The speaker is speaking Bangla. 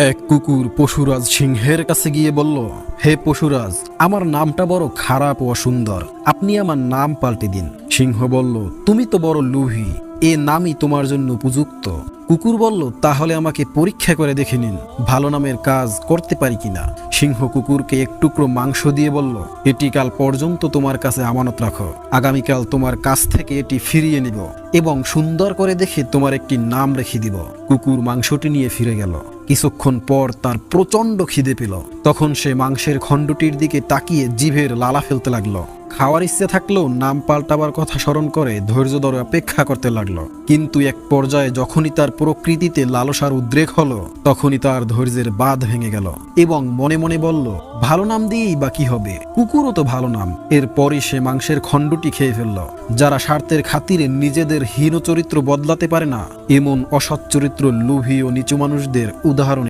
এক কুকুর পশুরাজ সিংহের কাছে গিয়ে বলল, হে পশুরাজ, আমার নামটা বড় খারাপ ও অসুন্দর, আপনি আমার নাম পাল্টে দিন। সিংহ বলল, তুমি তো বড় লোভী, এ নামই তোমার জন্য উপযুক্ত। কুকুর বলল, তাহলে আমাকে পরীক্ষা করে দেখে নিন, ভালো নামের কাজ করতে পারি কিনা। সিংহ কুকুরকে এক টুকরো মাংস দিয়ে বলল, এটি কাল পর্যন্ত তোমার কাছে আমানত রাখো, আগামীকাল তোমার কাছ থেকে এটি ফিরিয়ে নিব এবং সুন্দর করে দেখে তোমার একটি নাম রেখে দিব। কুকুর মাংসটি নিয়ে ফিরে গেল। কিছুক্ষণ পর তার প্রচন্ড খিদে পেল। তখন সে মাংসের খণ্ডটির দিকে তাকিয়ে জিভের লালা ফেলতে লাগলো। খাওয়ার ইচ্ছে থাকলেও নাম পাল্টাবার কথা স্মরণ করে ধৈর্য ধরে অপেক্ষা করতে লাগলো। কিন্তু এক পর্যায়ে যখনই তার প্রকৃতিতে লালসার উদ্রেক হলো, তখনই তার ধৈর্যের বাঁধ ভেঙে গেল এবং মনে মনে বলল, ভালো নাম দিয়েই বা কি হবে, কুকুরও তো ভালো নাম। এরপরই সে মাংসের খণ্ডটি খেয়ে ফেলল। যারা স্বার্থের খাতিরে নিজেদের হীন চরিত্র বদলাতে পারে না, এমন অসৎ চরিত্র লোভী ও নিচু মানুষদের উদাহরণ